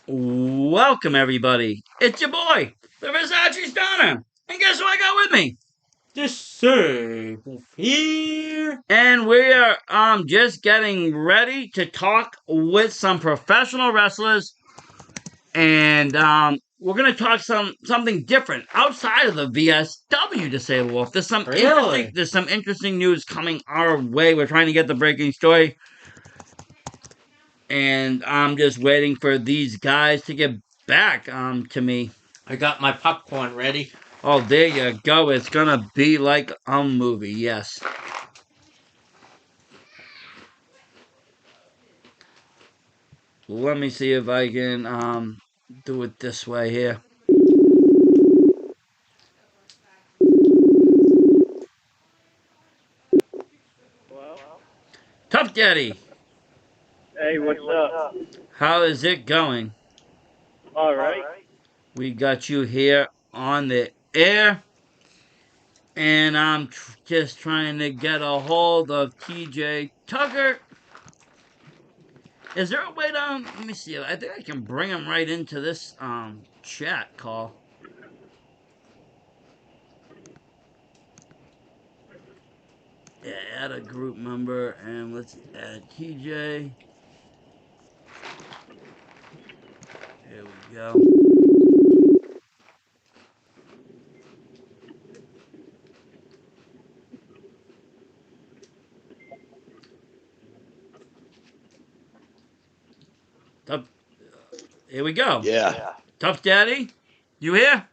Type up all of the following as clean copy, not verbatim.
Welcome, everybody. It's your boy, the Versace Stunner. And guess who I got with me? Disciple here. And we are just getting ready to talk with some professional wrestlers. And we're gonna talk something different outside of the VSW to say Wolf. Really? There's some interesting news coming our way. We're trying to get the breaking story. And I'm just waiting for these guys to get back to me. I got my popcorn ready. Oh, there you go. It's gonna be like a movie, yes. Let me see if I can do it this way here. Hello? Tough Daddy, Hey, what's up? how is it going? All right. We got you here on the air, and I'm just trying to get a hold of TJ Tucker. Is there a way to let me see? I think I can bring him right into this chat call. Yeah, add a group member, and let's add TJ. Here we go. Tough, here we go. Yeah, Tough Daddy, you here?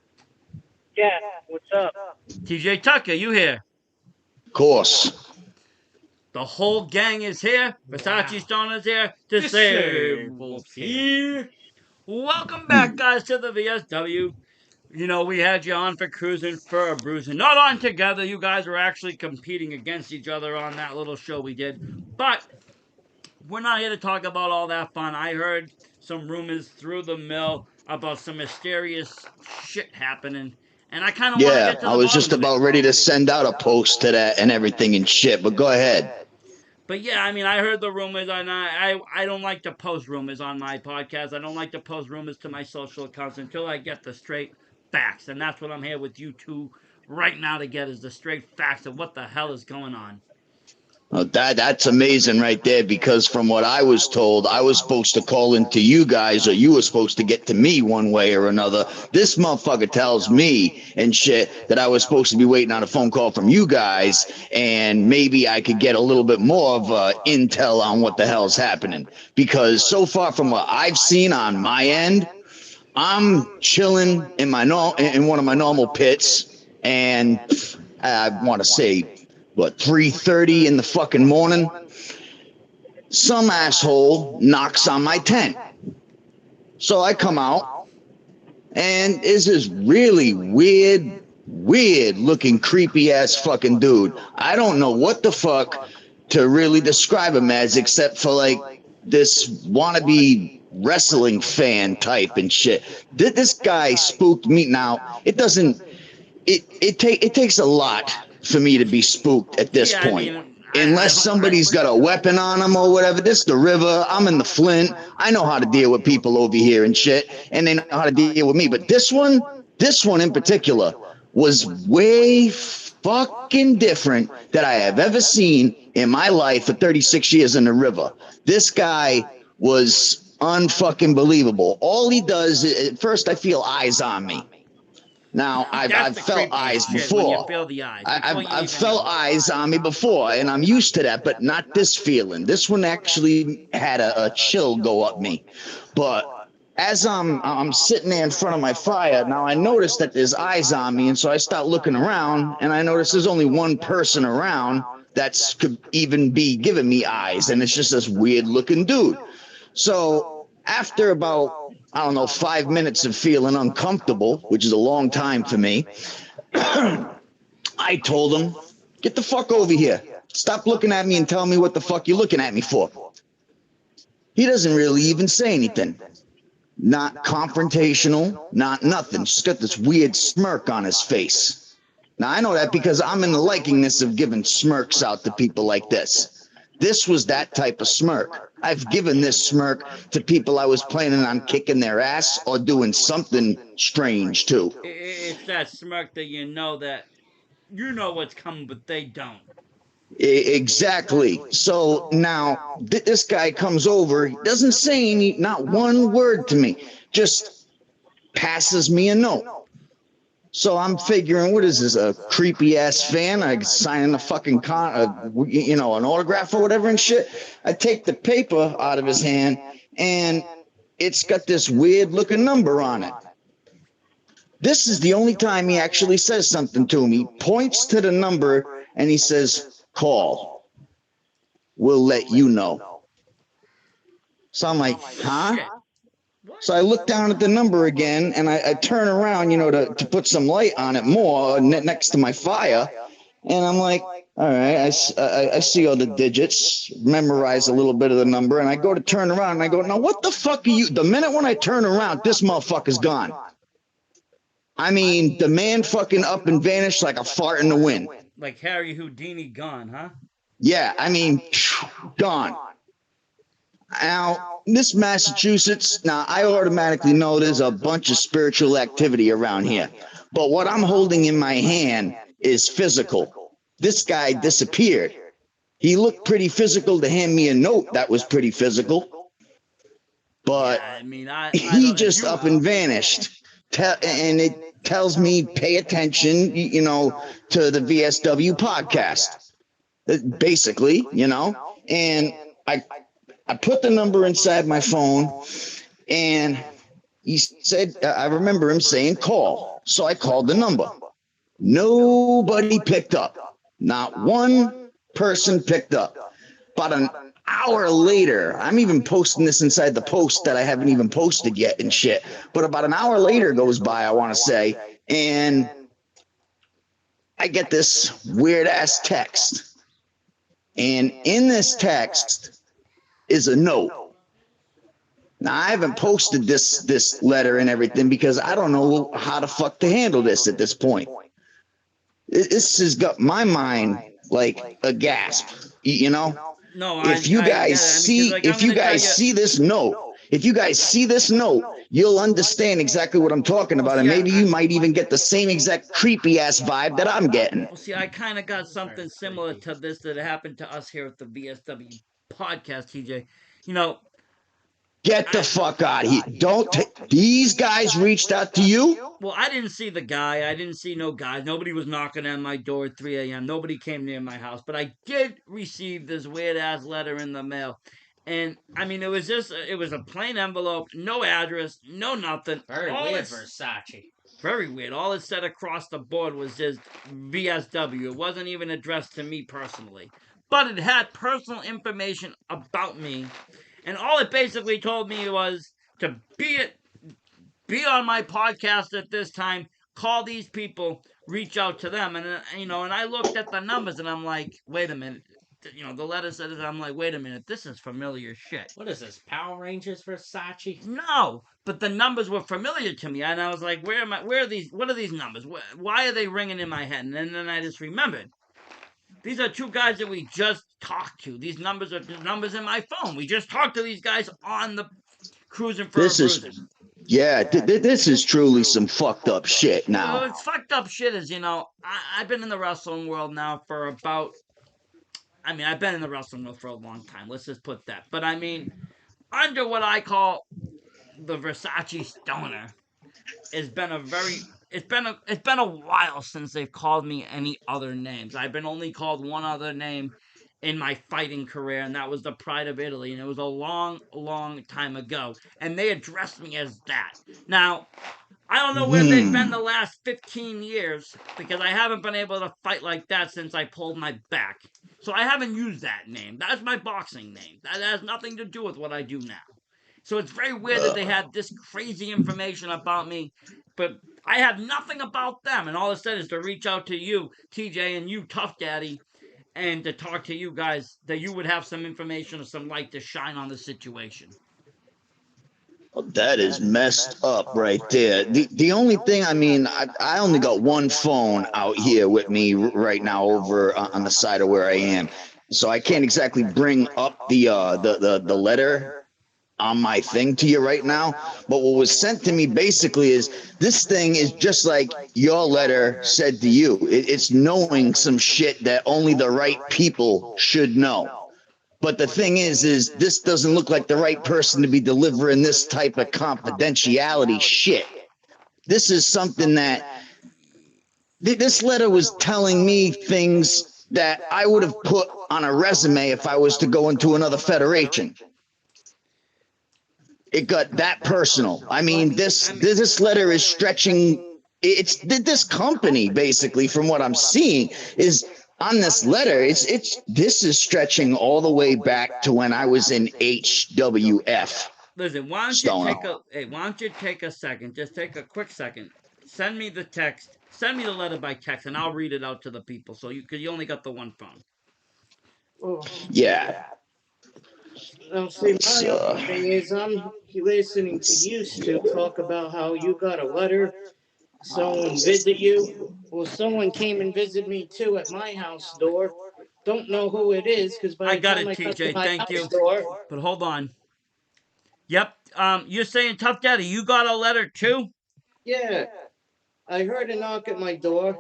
Yeah, what's up? TJ Tucker, you here? of course. The whole gang is here. Versace Stone is here. Disciple Disabled here. Welcome back, guys, to the VSW. You know, we had you on for cruising, for a bruising. Not on together. You guys were actually competing against each other on that little show we did. But we're not here to talk about all that fun. I heard some rumors through the mill about some mysterious shit happening. And I kind of want to Yeah, get to I the was bottom just of it. about ready to send out a post to that and everything and shit, but go ahead. But yeah, I mean, I heard the rumors, and I don't like to post rumors on my podcast. I don't like to post rumors to my social accounts until I get the straight facts, and that's what I'm here with you two right now to get is the straight facts of what the hell is going on. That's amazing right there because from what I was told, I was supposed to call into you guys or you were supposed to get to me one way or another. This motherfucker tells me and shit that I was supposed to be waiting on a phone call from you guys and maybe I could get a little bit more of intel on what the hell's happening because so far from what I've seen on my end, I'm chilling in in one of my normal pits, and I want to say what 3:30 in the fucking morning. Some asshole knocks on my tent, so I come out, and it's this really weird looking creepy ass fucking dude. I don't know what the fuck to really describe him as, except for like this wannabe wrestling fan type and shit. This guy spooked me. Now it doesn't. It takes a lot for me to be spooked at this Yeah, I point. mean, Unless somebody's got a weapon on them or whatever. This is the river. I'm in the Flint. I know how to deal with people over here and shit, and they know how to deal with me. But this one in particular, was way fucking different that I have ever seen in my life for 36 years in the river. This guy was unfucking believable. All he does, at first I feel eyes on me. Now, that's I've the felt creepiest eyes shit when you before. feel the eyes. I've felt eyes on me before, and I'm used to that, but not this feeling. This one actually had a chill go up me. But as I'm sitting there in front of my fire, now I notice that there's eyes on me, and so I start looking around, and I notice there's only one person around that's could even be giving me eyes, and it's just this weird looking dude. So after about I don't know 5 minutes of feeling uncomfortable, which is a long time for me, I told him, "Get the fuck over here. Stop looking at me and tell me what the fuck you're looking at me for." He doesn't really even say anything. Not confrontational, not nothing. Just got this weird smirk on his face. Now I know that because I'm in the likingness of giving smirks out to people like this. this was that type of smirk. I've given this smirk to people I was planning on kicking their ass or doing something strange to. It's that smirk that you know what's coming, but they don't. Exactly. So now this guy comes over, he doesn't say not one word to me, just passes me a note. So I'm figuring, what is this, a creepy ass fan? I signing a fucking an autograph or whatever and shit. I take the paper out of his hand, and it's got this weird looking number on it. This is the only time he actually says something to me. He points to the number and he says, "Call. We'll let you know." So I'm like, huh? Shit. So I look down at the number again, and I turn around, to put some light on it more next to my fire. And I'm like, all right, I see all the digits, memorize a little bit of the number, and I go to turn around, and I go, now what the fuck are you? The minute when I turn around, this motherfucker's gone. I mean, the man fucking up and vanished like a fart in the wind. Like Harry Houdini gone, huh? Yeah, I mean, gone. Now, this Massachusetts, now I automatically know there's a bunch of spiritual activity around here. But what I'm holding in my hand is physical. This guy disappeared. He looked pretty physical to hand me a note that was pretty physical. But Yeah, I mean, he just up and vanished. And it tells me pay attention, to the VSW podcast. Basically, and I put the number inside my phone, and he said, I remember him saying call. So I called the number. Nobody picked up. Not one person picked up. About an hour later, I'm even posting this inside the post that I haven't even posted yet and shit. But about an hour later goes by, I want to say, and I get this weird ass text. And in this text is a note. Now, I haven't posted this letter and everything because I don't know how the fuck to handle this at this point. This has got my mind like a gasp, No, if you guys see this note, you'll understand exactly what I'm talking about, and maybe you might even get the same exact creepy ass vibe that I'm getting. Well, see, I kind of got something similar to this that happened to us here at the VSW podcast, TJ. Get the fuck out of here. These guys reached out to you? Well, I didn't see the guy. I didn't see no guys. Nobody was knocking on my door at 3 a.m. Nobody came near my house. But I did receive this weird-ass letter in the mail. And, I mean, it was a plain envelope, no address, no nothing. Very weird, Versace. Very weird. All it said across the board was just VSW. It wasn't even addressed to me personally. But it had personal information about me. And all it basically told me was to be on my podcast at this time, call these people, reach out to them. And, and I looked at the numbers and I'm like, wait a minute. The letter said it. I'm like, wait a minute. This is familiar shit. What is this, Power Rangers Versace? No, but the numbers were familiar to me. And I was like, where are these? What are these numbers? Why are they ringing in my head? And then I just remembered. These are two guys that we just talked to. These numbers are numbers in my phone. We just talked to these guys on the Cruising for This is truly some fucked up shit now. Well, it's fucked up shit is, I've been in the wrestling world now for about, I've been in the wrestling world for a long time. Let's just put that. But under what I call the Versace stoner, it's been a while since they've called me any other names. I've been only called one other name in my fighting career, and that was the Pride of Italy, and it was a long, long time ago. And they addressed me as that. Now, I don't know where they've been the last 15 years, because I haven't been able to fight like that since I pulled my back. So I haven't used that name. That's my boxing name. That has nothing to do with what I do now. So it's very weird that they had this crazy information about me, but I have nothing about them. And all it said is to reach out to you, TJ, and you, Tough Daddy, and to talk to you guys, that you would have some information or some light to shine on the situation. That is messed up right there. The only thing, I only got one phone out here with me right now over on the side of where I am. so I can't exactly bring up the letter on my thing to you right now. But what was sent to me basically is this thing is just like your letter said to you. It's knowing some shit that only the right people should know. But the thing is this doesn't look like the right person to be delivering this type of confidentiality shit. This is something that this letter was telling me things that I would have put on a resume if I was to go into another federation. It got that personal. I mean, this letter is stretching. It's this company basically, from what I'm seeing, is on this letter. This is stretching all the way back to when I was in HWF. Listen, why don't you take a second? Just take a quick second. Send me the text. Send me the letter by text, and I'll read it out to the people. So because you only got the one phone. Oh, Yeah. now, see, my only thing is I'm listening to you two talk about how you got a letter, someone visit you. Well, someone came and visited me too at my house door. Don't know who it is because by I the got time it, I got to TJ. my Thank you. house door, But hold on. Yep. You're saying Tough Daddy, you got a letter too? yeah, I heard a knock at my door.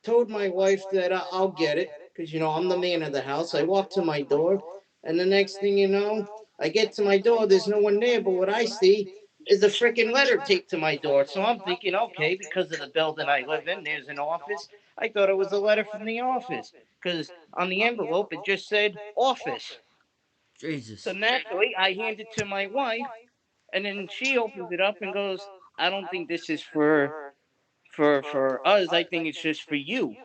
Told my wife that I'll get it because I'm the man of the house. I walk to my door, and the next thing you know, I get to my door. There's no one there, but what I see is a freaking letter taped to my door. So I'm thinking, okay, because of the building I live in, there's an office. I thought it was a letter from the office because on the envelope it just said office. So Jesus. naturally, I hand it to my wife, and then she opens it up and goes, "I don't think this is for us. I think it's just for you."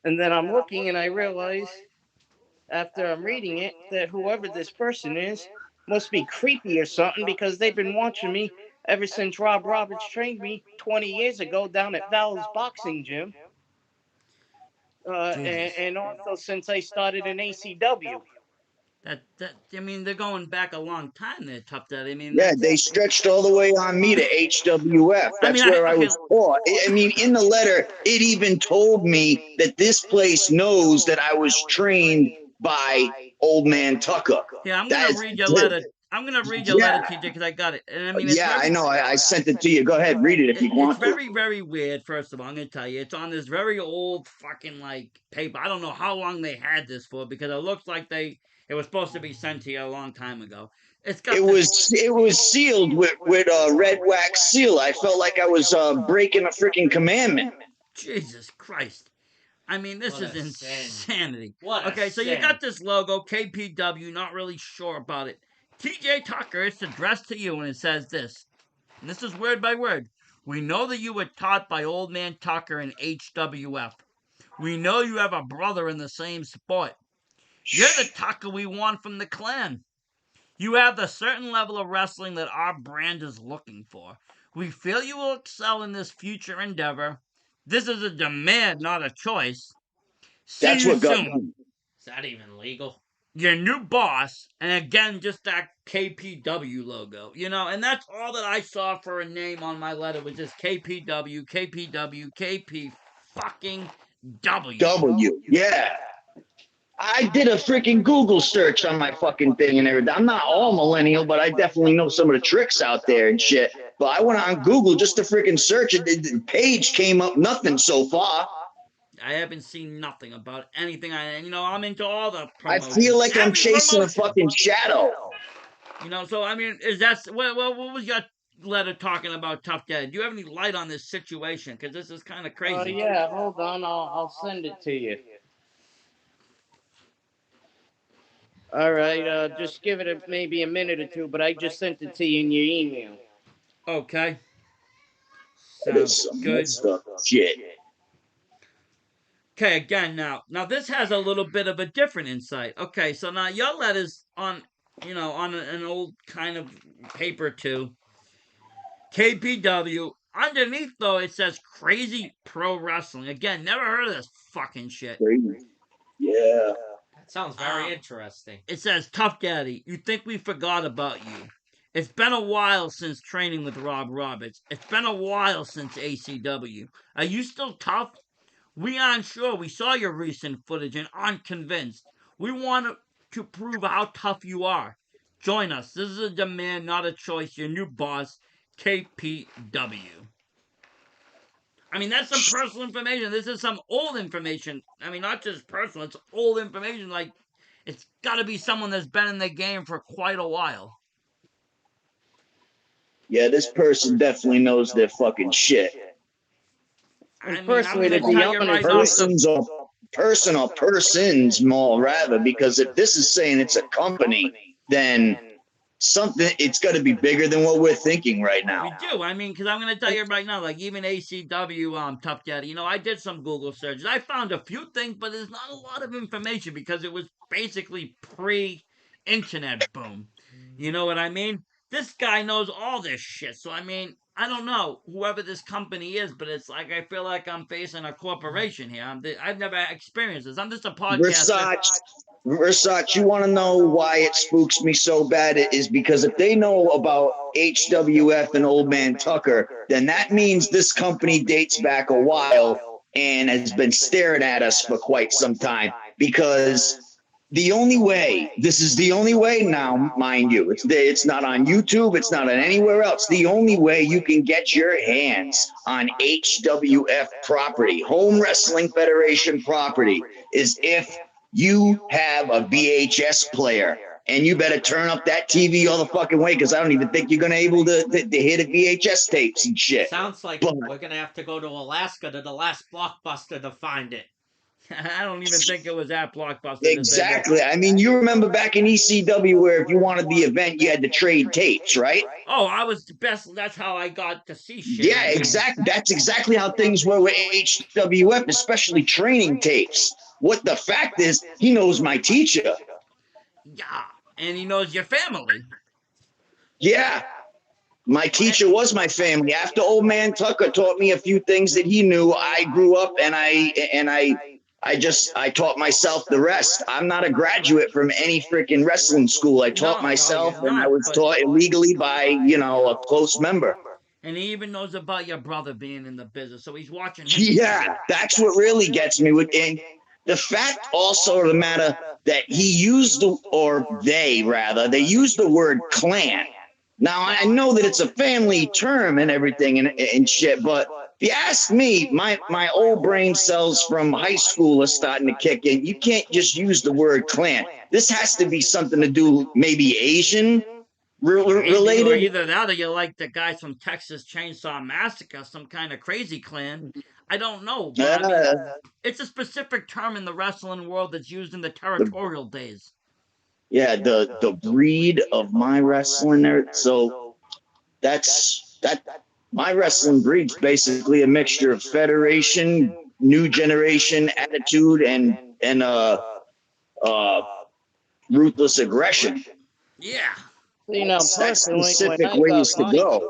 And then I'm looking and I realize after I'm reading it that whoever this person is must be creepy or something because they've been watching me ever since Rob Roberts trained me 20 years ago down at Val's boxing gym. Jesus. And also since I started in ACW. That I mean, they're going back a long time there, Tough Daddy. I mean, Yeah, that's. they stretched all the way on me to HWF. I mean, That's where I okay. was taught. I mean, in the letter, it even told me that this place knows that I was trained by Old Man Tucker. Yeah, I'm gonna That's read your letter. I'm gonna read your letter, yeah, TJ, because I got it. And I mean, it's yeah. I very. know. I sent it to you. Go ahead, read it if you It's want to. very, very weird. First of all, I'm gonna tell you, it's on this very old fucking like paper. I don't know how long they had this for because it looks like it was supposed to be sent to you a long time ago. It's got It was sealed with a red wax seal. I felt like I was breaking a freaking commandment. Jesus Christ. I mean, this What is a sin. insanity. What a Okay, so you sin. got this logo, KPW, not really sure about it. TJ Tucker, it's addressed to you, and it says this. And this is word by word. We know that you were taught by Old Man Tucker in HWF. We know you have a brother in the same sport. You're the Tucker we want from the clan. You have the certain level of wrestling that our brand is looking for. We feel you will excel in this future endeavor. This is a demand, not a choice. See That's you what got soon. me. Is that even legal? Your new boss, and again, just that KPW logo, and that's all that I saw for a name on my letter was just KPW, KPW, KP fucking W. W. Yeah. I did a freaking Google search on my fucking thing and everything. I'm not all millennial, but I definitely know some of the tricks out there and shit. But I went on Google just to freaking search it. The page came up nothing so far. I haven't seen nothing about anything. I'm into all the I promotions. feel like I'm Every chasing a promotion. fucking shadow. So I mean, what was your letter talking about, Tough Dad? Do you have any light on this situation? Because this is kind of crazy. Yeah, hold on. I'll send it to you. All right, just give it maybe a minute or two, but I just sent it to you in your email. Okay. That is Sounds some good. messed up shit. Okay, again now this has a little bit of a different insight. Okay, so now your letter's on an old kind of paper too. KPW. Underneath though it says Crazy Pro Wrestling. Again, never heard of this fucking shit. Yeah. That sounds very interesting. It says Tough Daddy. You think we forgot about you? It's been a while since training with Rob Roberts. It's been a while since ACW. Are you still tough? We aren't sure. We saw your recent footage and aren't convinced. We want to prove how tough you are. Join us. This is a demand, not a choice. Your new boss, KPW. I mean, that's some personal information. This is some old information. I mean, not just personal, it's old information. Like, it's got to be someone that's been in the game for quite a while. Yeah, this person definitely knows their fucking shit. I And mean, I'm personally, going to to be tell you right honest, now. Persons more rather, because if this is saying it's a company, then something, it's got to be bigger than what we're thinking right now. We do. I mean, because I'm going to tell you right now, like even ACW, Tough Daddy, I did some Google searches. I found a few things, but there's not a lot of information because it was basically pre-internet boom. You know what I mean? This guy knows all this shit. So, I mean, I don't know whoever this company is, but it's like I feel like I'm facing a corporation here. I've never experienced this. I'm just a podcaster. Versace, you want to know why it spooks me so bad? It is because if they know about HWF and Old Man Tucker, then that means this company dates back a while and has been staring at us for quite some time. Because the only way, this is the only way now, mind you, it's not on YouTube, it's not on anywhere else. The only way you can get your hands on HWF property, Home Wrestling Federation property, is if you have a VHS player, and you better turn up that TV all the fucking way, because I don't even think you're gonna able to hit a VHS tapes and shit. Sounds like we're gonna have to go to Alaska to the last Blockbuster to find it. I don't even think it was at Blockbuster. Exactly. I mean, you remember back in ECW where if you wanted the event, you had to trade tapes, right? Oh, I was the best. That's how I got to see shit. Yeah, exactly. That's exactly how things were with HWF, especially training tapes. What the fact is, he knows my teacher. Yeah, and he knows your family. Yeah. My teacher was my family. After Old Man Tucker taught me a few things that he knew, I grew up and I taught myself the rest. I'm not a graduate from any freaking wrestling school. I taught myself, and I was taught illegally by, a close member. And he even knows about your brother being in the business, so he's watching him. Yeah, that's what really gets me. And the fact also of the matter that he used they used the word clan. Now, I know that it's a family term and everything and shit, but if you ask me, my old brain cells from high school are starting to kick in. You can't just use the word clan. This has to be something to do maybe Asian related. Or either that or you're like the guys from Texas Chainsaw Massacre, some kind of crazy clan. I don't know. But I mean, it's a specific term in the wrestling world that's used in the territorial days. Yeah, the breed of my wrestling. So that's my wrestling breed's basically a mixture of Federation, New Generation attitude, and ruthless aggression. Yeah. That's specific ways to go.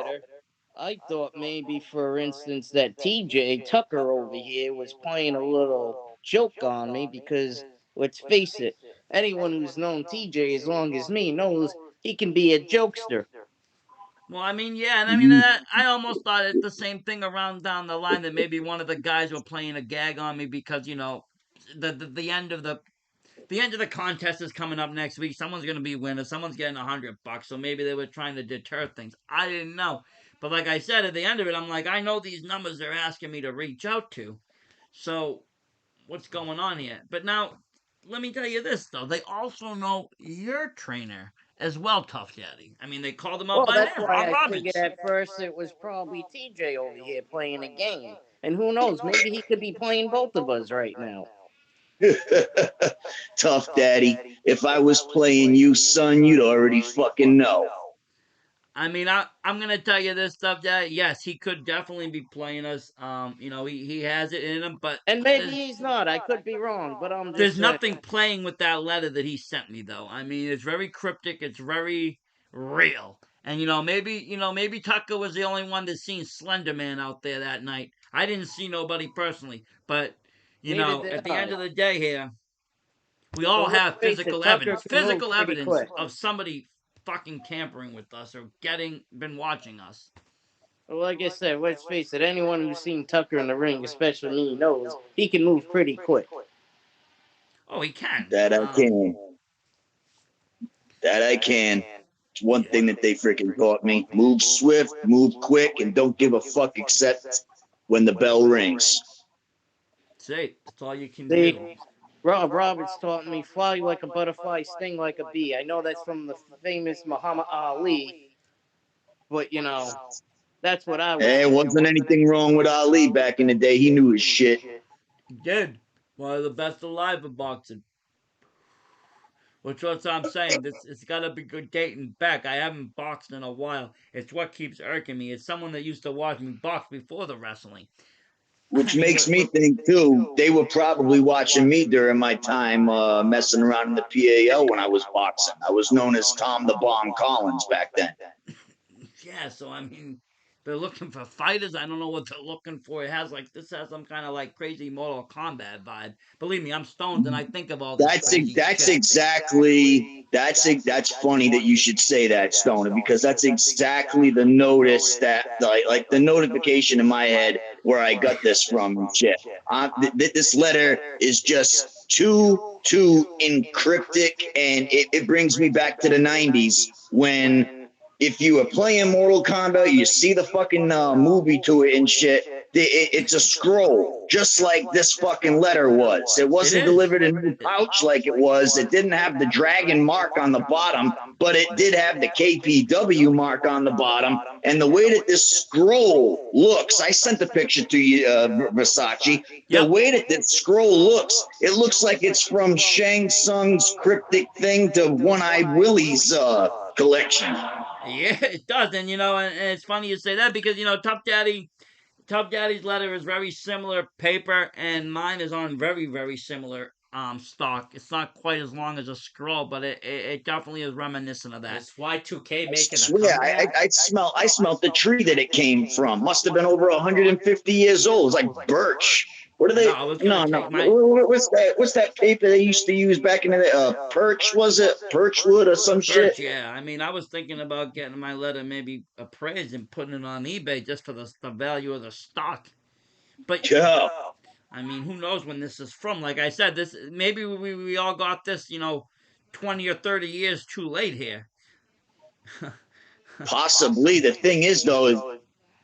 I thought maybe, for instance, that TJ Tucker over here was playing a little joke on me because, let's face it, anyone who's known TJ as long as me knows he can be a jokester. Well, I mean, yeah, and I mean, I almost thought it the same thing around down the line that maybe one of the guys were playing a gag on me because the end of the contest is coming up next week. Someone's gonna be winner. Someone's getting $100, so maybe they were trying to deter things. I didn't know, but like I said, at the end of it, I'm like, I know these numbers they're asking me to reach out to, so what's going on here? But now, let me tell you this though, they also know your trainer as well, Tough Daddy. I mean, they called him out by That's name, why Rob I Robbins. figured at first it was probably TJ over here playing a game. And who knows, maybe he could be playing both of us right now. Tough Daddy, if I was playing you, son, you'd already fucking know. I mean, I'm gonna tell you this stuff, Dad. Yes, he could definitely be playing us. He has it in him, but And maybe he's not. I could be wrong, but I'm just there's saying. nothing playing with that letter that he sent me, though. I mean, it's very cryptic. It's very real. And maybe Tucker was the only one that seen Slender Man out there that night. I didn't see nobody personally, but at the end of the day, here we all have physical evidence of somebody fucking tampering with us or been watching us. Well, like I said, let's face it, anyone who's seen Tucker in the ring, especially me, knows he can move pretty quick. Oh, he can. That I can. That I can. It's one thing that they freaking taught me. Move swift, move quick, and don't give a fuck except when the bell rings. See, that's all you can See, do. Rob Roberts taught me fly like a butterfly, sting like a bee. I know that's from the famous Muhammad Ali, but you know, that's what I was. There wasn't anything wrong with Ali back in the day. He knew his shit. He did. One of the best alive in boxing. Which what I'm saying. It's got to be good dating back. I haven't boxed in a while. It's what keeps irking me. It's someone that used to watch me box before the wrestling. Which makes me think, too, they were probably watching me during my time messing around in the PAL when I was boxing. I was known as Tom the Bomb Collins back then. Yeah, so I mean, they're looking for fighters. I don't know what they're looking for. This has some kind of like crazy Mortal Kombat vibe. Believe me, I'm stoned and I think of all this. That's shit. exactly that's funny that you should say that, Stoner, because that's exactly the notice that like the notification in my head where I got this from and shit. This letter is just too encryptic, and it brings me back to the 90s when if you were playing Mortal Kombat, you see the fucking movie to it and shit. It's a scroll, just like this fucking letter was. It wasn't delivered in a pouch like it was. It didn't have the dragon mark on the bottom, but it did have the KPW mark on the bottom. And the way that this scroll looks, I sent the picture to you, Versace. The way that this scroll looks, it looks like it's from Shang Tsung's cryptic thing to One-Eyed Willie's collection. Yeah, it does, and and it's funny you say that because Tough Daddy's letter is very similar paper, and mine is on very similar stock. It's not quite as long as a scroll, but it definitely is reminiscent of that. Is Y2K making a Swear, comeback? I smelled the tree that it came from. Must have been over 150 years old. It's like birch. What are they? No. What's that paper they used to use back in the day? Perch, was it? Birchwood or some shit? Yeah. I mean, I was thinking about getting my letter maybe appraised and putting it on eBay just for the value of the stock. But yeah. I mean, who knows when this is from? Like I said, this maybe we all got this, 20 or 30 years too late here. Possibly. The thing is, though,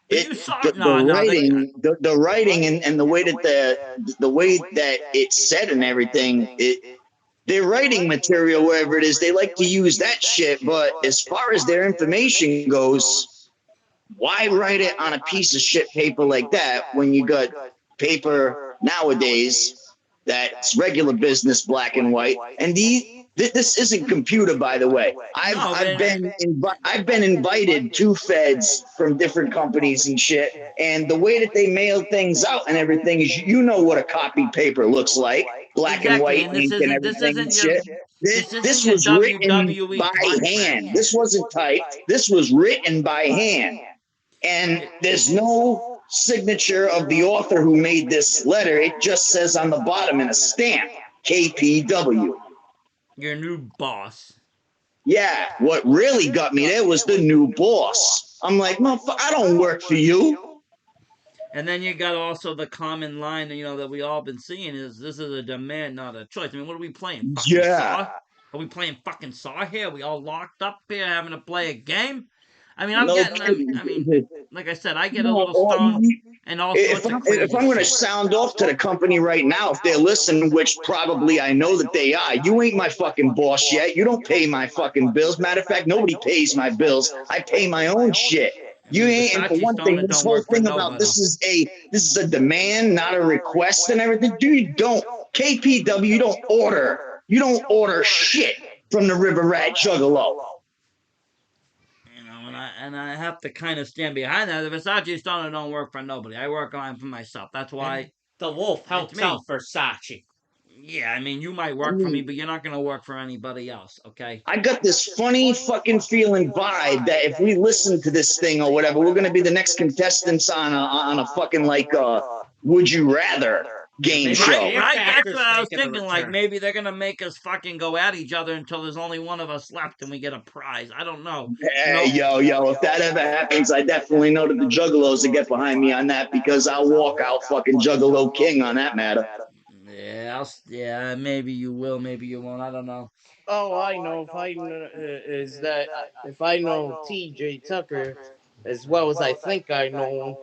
the writing and the way that the way that it's said and everything, their writing material, wherever it is, they like to use that shit. But as far as their information goes, why write it on a piece of shit paper like that when you got paper nowadays that's regular business, black and white? And this isn't computer, by the way. I've been invited to feds from different companies and shit, and the way that they mail things out and everything is, what a copy paper looks like, black and white ink and everything and shit. This was written by hand. This wasn't typed. This was written by hand, and there's no signature of the author who made this letter. It just says on the bottom in a stamp, KPW. Your new boss. Yeah, what really got me there was the new boss. I'm like, motherfucker, I don't work for you. And then you got also the common line, that we all been seeing is this is a demand, not a choice. I mean, what are we playing? Saw? Are we playing fucking Saw here? Are we all locked up here having to play a game? I mean, like I said, I get a little stoned and all sorts of crazy if I'm going to sound off to the company right now, if they're listening, which probably I know that they are, you ain't my fucking boss yet. You don't pay my fucking bills. Matter of fact, nobody pays my bills. I pay my own shit. You ain't, and for one thing, this whole thing about this is a demand, not a request and everything. Dude, KPW, you don't order shit from the River Rat Juggalo. And I have to kind of stand behind that. The Versace Stoner don't work for nobody. I work on for myself. That's why and the wolf helps out Versace. Yeah, I mean, you might work for me, but you're not going to work for anybody else, okay? I got this funny fucking feeling vibe that if we listen to this thing or whatever, we're going to be the next contestants on a fucking like Would You Rather. game Maybe show. Right, Fear right. That's Factor's what I was making a thinking. Like return. maybe they're gonna make us fucking go at each other until there's only one of us left and we get a prize. I don't know. Hey, yo, if that ever happens, I definitely know that the Juggalos will get behind me on that because I'll walk out fucking Juggalo King on that matter. Yeah, yeah. Maybe you will. Maybe you won't. I don't know. Oh, I know. If I know, is that if I know T.J. Tucker as well as I think I know him,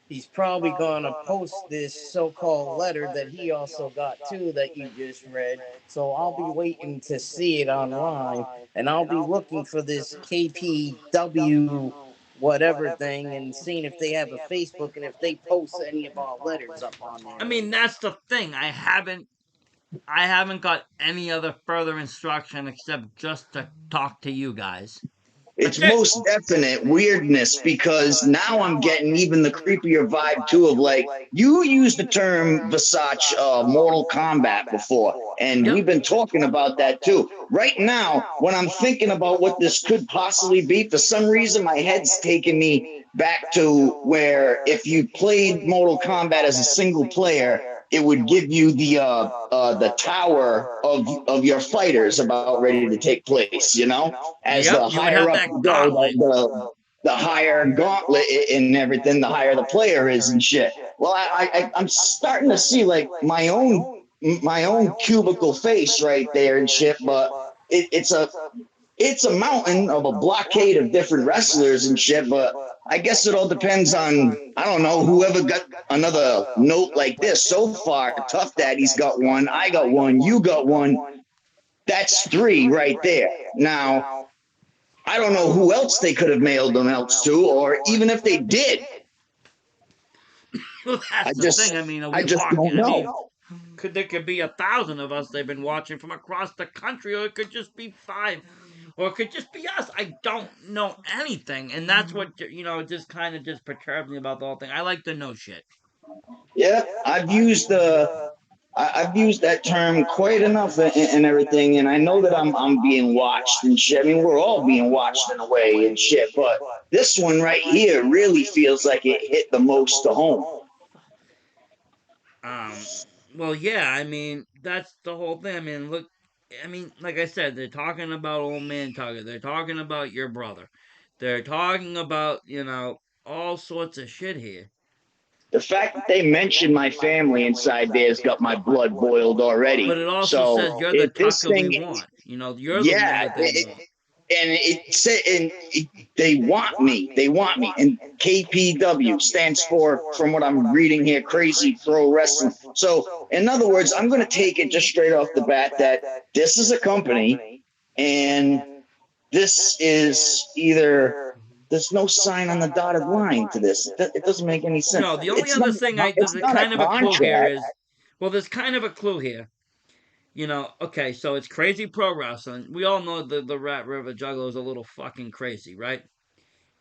he's probably gonna post this so-called letter that he also got too that you just read. So I'll be waiting to see it online, and I'll be looking for this KPW whatever thing and seeing if they have a Facebook and if they post any of our letters up on there. I mean, that's the thing. I haven't got any other further instruction except just to talk to you guys. It's That's it. most definite weirdness because now I'm getting even the creepier vibe too of like you used the term Versace Mortal Kombat before, and Yep. we've been talking about that too. Right now, when I'm thinking about what this could possibly be, for some reason my head's taking me back to where if you played Mortal Kombat as a single player, it would give you the tower of your fighters about ready to take place, you know, as Yep, the you would higher have up that you go, gauntlet. the higher gauntlet and everything, the higher the player is and shit. Well, I'm starting to see like my own cubicle face right there and shit, but it's a mountain of a blockade of different wrestlers and shit, but I guess it all depends on, I don't know, whoever got another note like this. So far, Tough Daddy's got one, I got one, you got one. That's three right there. Now, I don't know who else they could have mailed them else to, or even if they did. Well, I that's the just, thing. I mean, are I we just walking? don't I mean, know. there could be 1,000 of us they've been watching from across the country, or it could just be 5, or it could just be us. I don't know anything, and that's what just kind of just perturbs me about the whole thing. I like to know shit. Yeah, I've used that term quite enough and everything, and I know that I'm being watched and shit. I mean, we're all being watched in a way and shit, but this one right here really feels like it hit the most to home. Um, well, yeah, I mean, that's the whole thing. I mean, look, I mean, like I said, they're talking about old man Tugger. They're talking about your brother. They're talking about, all sorts of shit here. The fact that they mentioned my family inside there's got my blood boiled already. But it also So says you're the if this Tucker we thing, want. You're the one yeah, that they want. and they want me. They want me. And KPW stands for, from what I'm reading here, Crazy Pro Wrestling. So, in other words, I'm going to take it just straight off the bat that this is a company, and this is either. There's no sign on the dotted line to this. It doesn't make any sense. No, the only It's other thing it's there's not a kind of a clue here contract. is, well, there's kind of a clue here. Okay, so it's Crazy Pro Wrestling. We all know the Rat River Juggalo is a little fucking crazy, right?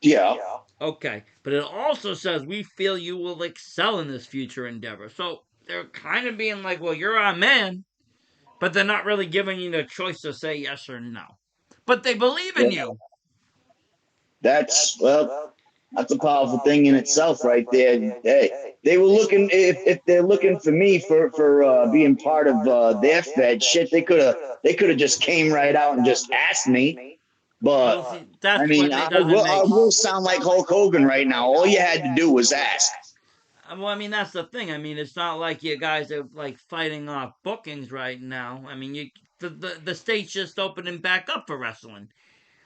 Yeah. Okay, but it also says we feel you will excel in this future endeavor. So they're kind of being like, well, you're our man, but they're not really giving you the choice to say yes or no. But they believe in you. That's that's a powerful thing in itself, right there. Hey, they were looking if they're looking for me for being part of their Fed shit. They could have just came right out and just asked me. But Well, see, that's I mean, what it doesn't I make. will sound like Hulk Hogan right now. All you had to do was ask. Well, I mean, that's the thing. I mean, it's not like you guys are like fighting off bookings right now. I mean, the state's just opening back up for wrestling.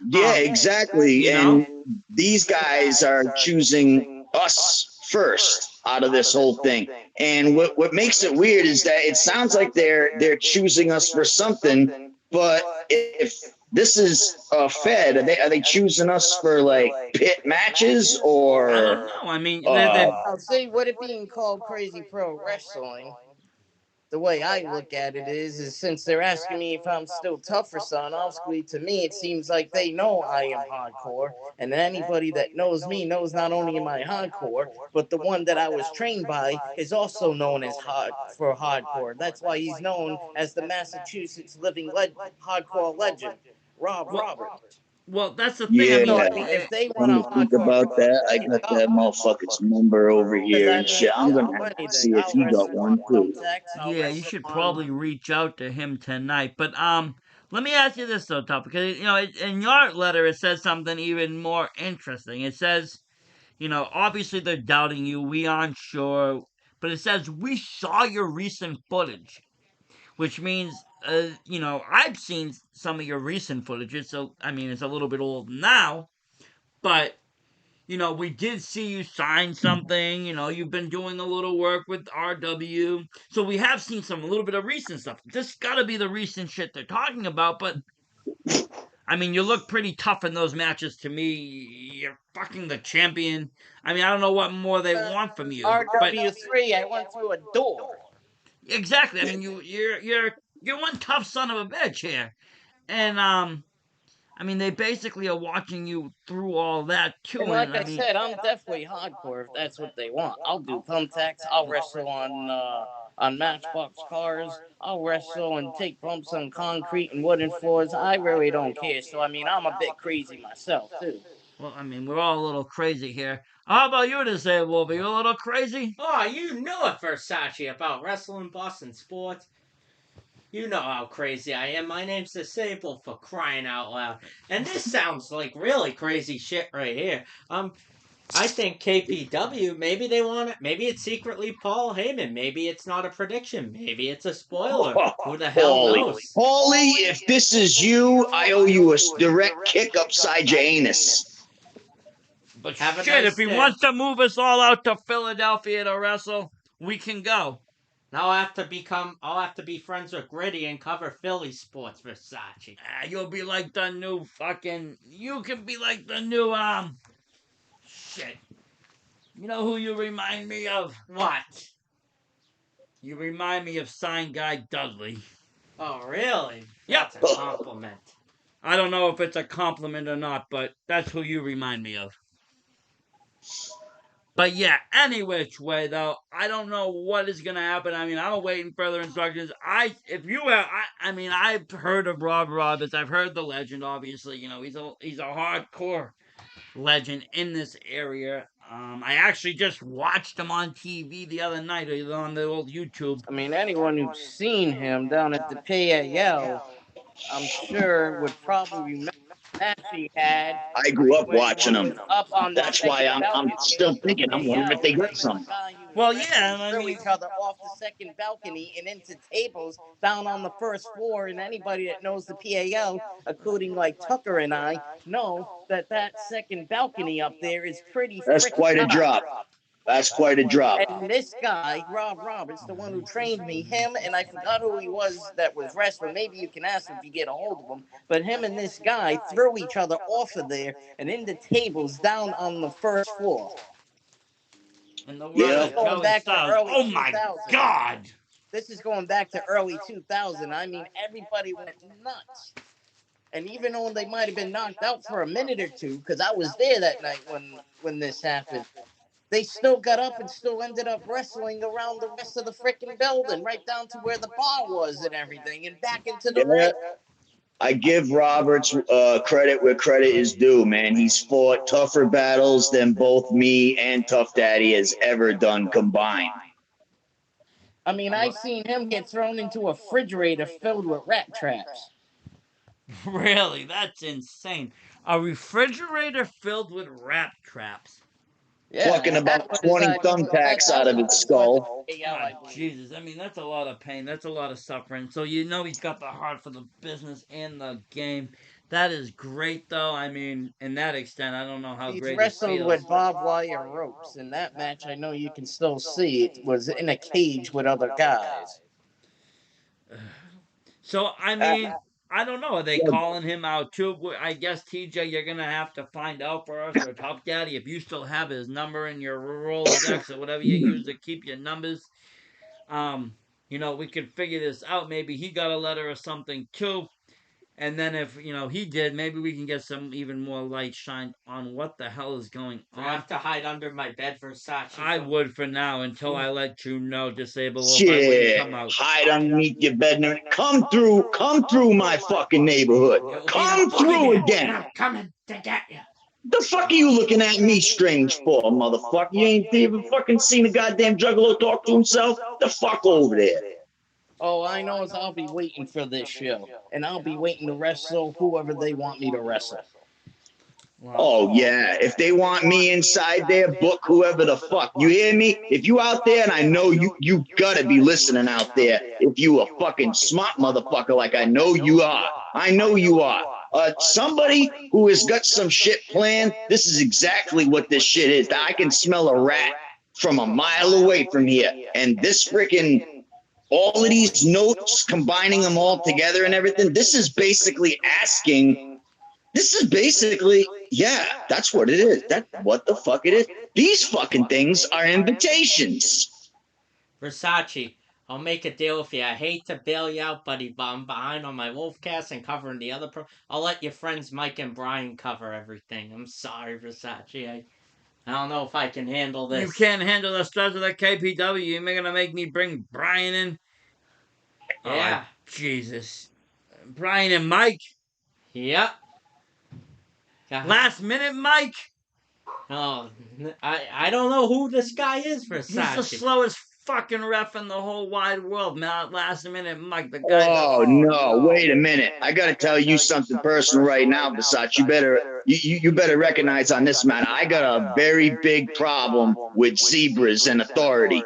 Yeah, exactly. You know? And these guys are choosing us first out of this whole thing. And what makes it weird is that it sounds like they're choosing us for something, but if this is Fed, are they choosing us for like pit matches or I don't know. I mean, I'll say, with it being called Crazy Pro Wrestling, the way I look at it is since they're asking me if I'm still tough or Sonovsky, to me it seems like they know I am hardcore, and anybody that knows me knows not only am I hardcore, but the one that I was trained by is also known as for hardcore. That's why he's known as the Massachusetts living hardcore legend, Rob Well, Roberts. Well, that's the thing. Yeah. So, I I mean, mean, if they Come want to a think hardcore about that, I got that motherfucker's number over because here I and mean, shit. I'm I'll gonna do have to anything. see if I'll he got wrestle on one too. thumbtacks. I'll yeah, you wrestle should on. probably reach out to him tonight. But let me ask you this though, Top, because in your letter it says something even more interesting. It says, obviously they're doubting you. We aren't sure, but it says we saw your recent footage, which means, I've seen some of your recent footages. So I mean, it's a little bit old now, but we did see you sign something. You've been doing a little work with RW. So we have seen a little bit of recent stuff. This gotta be the recent shit they're talking about, but I mean, you look pretty tough in those matches to me. You're fucking the champion. I mean, I don't know what more they want from you. But RW3, I went through a door. exactly. I mean, you're one tough son of a bitch here. And I mean, they basically are watching you through all that too. And like And I I mean, said, I'm definitely hardcore if that's what they want. I'll do thumbtacks. I'll wrestle on Matchbox cars. I'll wrestle and take bumps on concrete and wooden floors. I really don't care. So I mean, I'm a bit crazy myself too. well, I mean, we're all a little crazy here. How about you, Disabled Wolf? Are you a little crazy? Oh, you know it, Versace, about wrestling, Boston sports. You know how crazy I am. My name's Disabled, for crying out loud. And this sounds like really crazy shit right here. I think KPW, maybe they want it. Maybe it's secretly Paul Heyman. Maybe it's not a prediction. Maybe it's a spoiler. Who the hell Paulie, knows? Paulie, if this is you, I owe you a direct kick upside your anus. But Have a shit, nice if he day. wants to move us all out to Philadelphia to wrestle, we can go. Now I'll have to be friends with Gritty and cover Philly sports, Versace. You'll be like the new fucking. You can be like the new Shit. You know who you remind me of? What? You remind me of Sign Guy Dudley. Oh, really? Yep. That's a compliment. I don't know if it's a compliment or not, but that's who you remind me of. But yeah, any which way though, I don't know what is gonna happen. I mean, I'm awaiting further instructions. I mean, I've heard of Rob Roberts. I've heard the legend. Obviously, he's a hardcore legend in this area. I actually just watched him on TV the other night on the old YouTube. I mean, anyone who's seen him down at the PAL, I'm sure would probably remember the match he had I grew up when watching he them. was up on the That's why second I'm balcony still of the thinking. I'm wondering if PAL. they Him got and the some. guy he was Well, wrestling yeah, I threw mean, each other off the second balcony and into tables down on the first floor. And anybody that knows the PAL, including like Tucker and I, know that that second balcony up there is pretty That's freaking quite a high. drop. That's quite a drop. And this guy, Rob Roberts, the one who trained me, him and I forgot who he was that was wrestling. Maybe you can ask him if you get a hold of him. But him and this guy threw each other off of there and into tables down on the first floor. in the This words Yeah. is of going Kelly back to Styles. early Oh my 2000. God! This is going back to early 2000. I mean, everybody went nuts. And even though they might have been knocked out for a minute or two, because I was there that night when this happened, they still got up and still ended up wrestling around the rest of the freaking building, right down to where the bar was and everything, and back into the Yeah. ring. I give Roberts credit where credit is due, man. He's fought tougher battles than both me and Tough Daddy has ever done combined. I mean, I seen him get thrown into a refrigerator filled with rat traps. Really, that's insane. A refrigerator filled with rat traps. Yeah, Talking and about that was 20 thumbtacks out of its skull. I God, believe. Jesus. I mean, that's a lot of pain. That's a lot of suffering. So he's got the heart for the business and the game. That is great, though. I mean, in that extent, I don't know how He's great he wrestled feels. with barbed wire ropes. In that match, I know you can still see it was in a cage with other guys. So, I mean, I don't know. Are they calling him out too? I guess, TJ, you're going to have to find out for us, or Tough Daddy, if you still have his number in your Rolodex or whatever you use to keep your numbers. We could figure this out. Maybe he got a letter or something too. And then if he did, maybe we can get some even more light shined on what the hell is going I on. have to hide under my bed, Versace. I would for now until I let you know, Disable Wolf. I Shit, wouldn't come out. hide underneath your bed. And come through my fucking neighborhood. It'll be Come the through boogeyman. again. I'm coming to get you. The fuck are you looking at me strange for, motherfucker? You ain't even fucking seen a goddamn juggalo talk to himself? The fuck over there. All I know is I'll be waiting for this show, and I'll be waiting to wrestle whoever they want me to wrestle. Oh yeah, if they want me inside there, book whoever the fuck. You hear me? If you out there, and I know you gotta be listening out there. If you a fucking smart motherfucker like I know you are. I know you are. Somebody who has got some shit planned, this is exactly what this shit is. I can smell a rat from a mile away from here. And this freaking, all of these notes, combining them all together and everything, this is basically yeah, that's what it is. That's what the fuck it is. These fucking things are invitations. Versace, I'll make a deal with you. I hate to bail you out, buddy, but I'm behind on my Wolfcast and covering the other I'll let your friends Mike and Brian cover everything. I'm sorry, Versace. I don't know if I can handle this. You can't handle the studs of the KPW. You're gonna make me bring Brian in? Yeah. Oh, Jesus. Brian and Mike? Yep. Last minute Mike? Oh, I don't know who this guy is, Versace. He's the slowest fucking ref in the whole wide world, man. Last minute Mike, the guy. Oh no, wait a minute. I gotta tell you something personal right now, Versace. You better recognize on this matter. I got a very big problem with zebras and authority.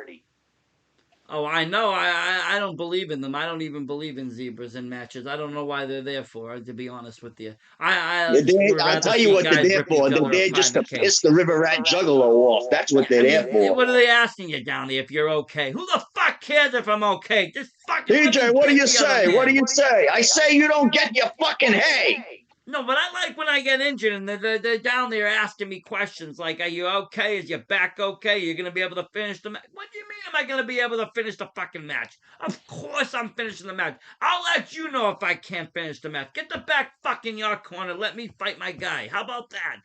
Oh, I know. I don't believe in them. I don't even believe in zebras in matches. I don't know why they're there for, to be honest with you. I'll tell you what they're there for. They're there just to piss the River Rat Juggalo off. That's what they're there for. What are they asking you down there if you're okay? Who the fuck cares if I'm okay? Just fucking. DJ, what do you say? What do you say? I say you don't get your fucking hay. No, but I like when I get injured and they're down there asking me questions like, are you okay? Is your back okay? You're going to be able to finish the match? What do you mean am I going to be able to finish the fucking match? Of course I'm finishing the match. I'll let you know if I can't finish the match. Get the back fucking your corner. Let me fight my guy. How about that?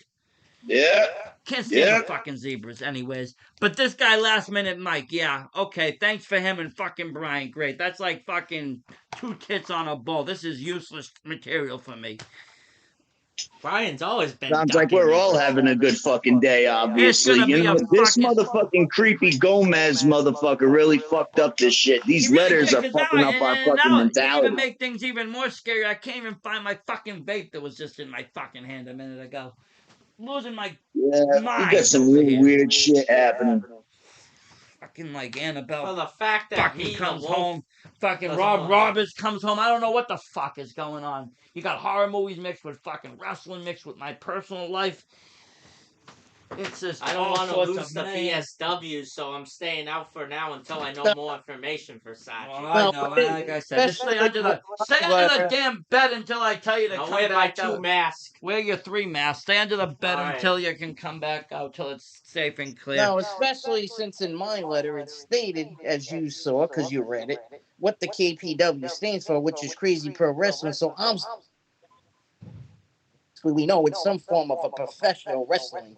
Yeah. Can't stand the fucking zebras anyways. But this guy, last minute Mike, yeah, okay, thanks for him and fucking Brian. Great. That's like fucking two tits on a bowl. This is useless material for me. Brian's always been. Sounds like we're all having a good fucking day, obviously. You know, this motherfucking creepy Gomez motherfucker really fucked up this shit. These letters are fucking up our fucking mentality. To even make things even more scary, I can't even find my fucking vape that was just in my fucking hand a minute ago. Losing my mind. You got some really weird shit happening. Fucking like Annabelle. For the fact that fucking comes home. Fucking Rob Roberts comes home. I don't know what the fuck is going on. You got horror movies mixed with fucking wrestling mixed with my personal life. It's just I don't want to lose the PSW, so I'm staying out for now until I know more information for Sachi. Well, I know, like I said, just stay under the damn bed until I tell you to come wear back my 2 masks. Wear your 3 masks. Stay under the bed until you can come back out, till it's safe and clear. Now, especially since in my letter it stated, as you saw, because you read it, what the KPW stands for, which is Crazy Pro Wrestling. So we know it's some form of a professional wrestling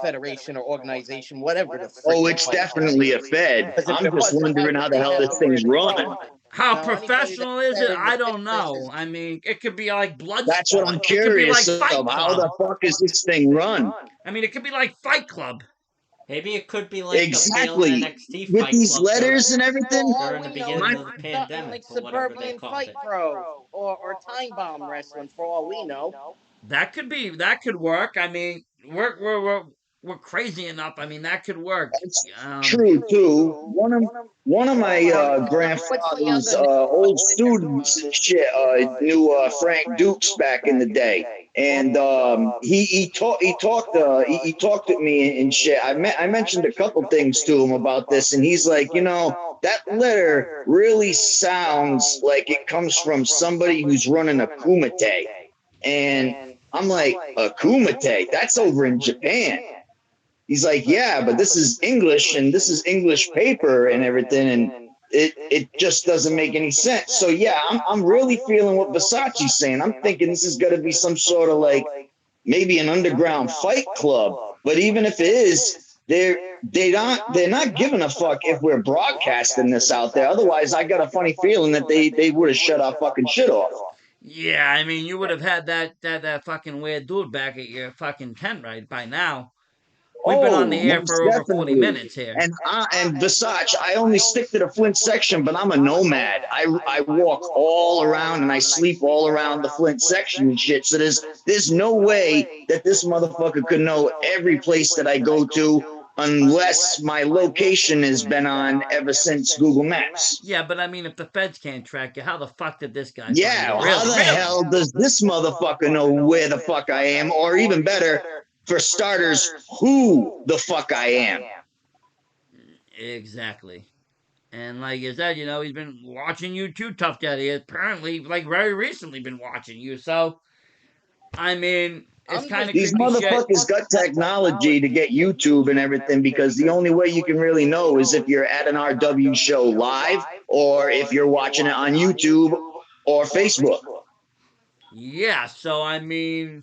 federation or organization, whatever the frick. Oh, it's definitely a fed. I'm just wondering how the hell this thing's run. How professional is it? I don't know. I mean, it could be like blood. That's what I'm curious of. How the fuck is this thing run? I mean, it could be like Fight Club. Maybe it could be like exactly the NXT with Fight these Club letters and everything. During the beginning of the pandemic, like or whatever they Suburban called Fight it. Pro or Time Bomb Wrestling, for all we know. That could work. I mean, we're crazy enough. I mean, that could work. True too. One of my grandfather's old students and shit knew Frank Dukes back in the day, and he talked to me and shit. I mentioned a couple things to him about this, and he's like, you know, that letter really sounds like it comes from somebody who's running a kumite, and I'm like, a kumite? That's over in Japan. He's like, yeah, but this is English and this is English paper and everything. And it just doesn't make any sense. So yeah, I'm really feeling what Versace's saying. I'm thinking this is gonna be some sort of like maybe an underground fight club. But even if it is, they're not giving a fuck if we're broadcasting this out there. Otherwise, I got a funny feeling that they would have shut our fucking shit off. Yeah, I mean, you would have had that fucking weird dude back at your fucking tent right by now. We've been on the air most for over 40 definitely. minutes here. And Versace, I only stick to the Flint section, but I'm a nomad. I walk all around and I sleep all around the Flint section and shit. So there's no way that this motherfucker could know every place that I go to unless my location has been on ever since Google Maps. Yeah, but I mean, if the feds can't track you, how the fuck did this guy Yeah, find you? how the hell does this motherfucker know where the fuck I am? Or even better, for starters, who the fuck I am? Exactly. And like you said, you know, he's been watching you too, Tough Daddy. Apparently, like very recently been watching you. So, I mean, it's kind of These creepy shit. motherfuckers got technology to get YouTube and everything because the only way you can really know is if you're at an RW show live or if you're watching it on YouTube or Facebook. Yeah, so I mean,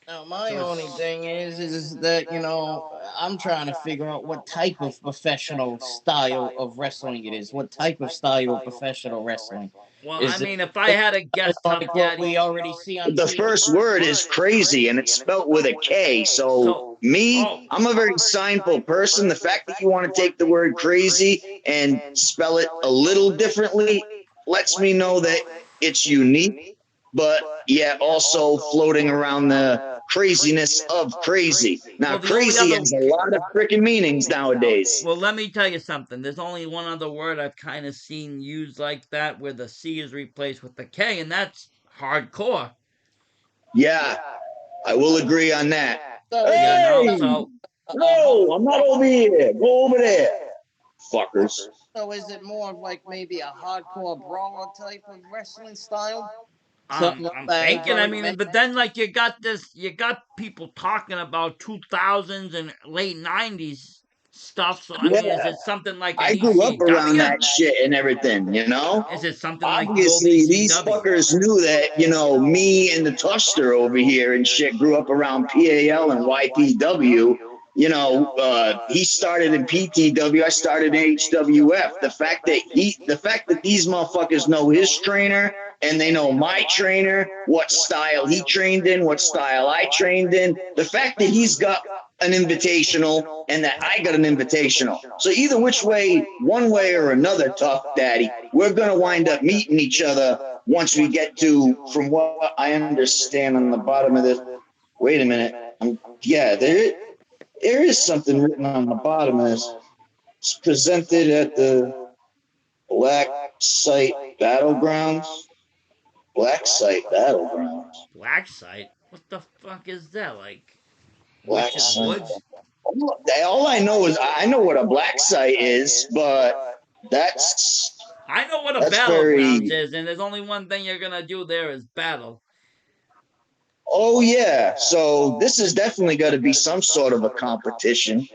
Now, my only thing is that, you know, I'm trying to figure out what type of professional style of wrestling it is. What type of style of professional wrestling? well, Is I it mean, if I had a guess, Tough like what Daddy, we already see on The TV? first word is crazy and it's spelt with a K. So me, I'm a very signful person. The fact that you want to take the word crazy and spell it a little differently lets me know that it's unique, but yet also floating around the craziness of crazy. Now, Well, the only crazy other- has a lot of freaking meanings nowadays. well, let me tell you something. There's only one other word I've kind of seen used like that where the C is replaced with the K, and that's hardcore. Yeah, I will agree on that. So, You Hey! know, so No, I'm not over here. Go over there. Fuckers. so is it more of like maybe a hardcore brawler type of wrestling style? I'm Something like that. thinking. I mean, but then like you got people talking about 2000s and late 90s stuff. So I mean, is Yeah. it something like I an grew up around ECW? that shit and everything, you know? Is it something like the old Obviously, these ECW? fuckers knew that, you know, me and the Tuster over here and shit grew up around PAL and YPW. You know, he started in PTW, I started in HWF. The fact that these motherfuckers know his trainer and they know my trainer, what style he trained in, what style I trained in. The fact that he's got an invitational and that I got an invitational. So either which way, one way or another, Tough Daddy, we're going to wind up meeting each other once we get to, from what I understand on the bottom of this. Wait a minute. Yeah, there is something written on the bottom of this. It's presented at the Black Site Battlegrounds. Black Site Battlegrounds. Black site? What the fuck is that? Like Black Witches site. Woods? All I know is I know what a black site is, but that's I know what a That's battlegrounds very- is, and there's only one thing you're gonna do there is battle. oh yeah. So this is definitely got to be some sort of a competition.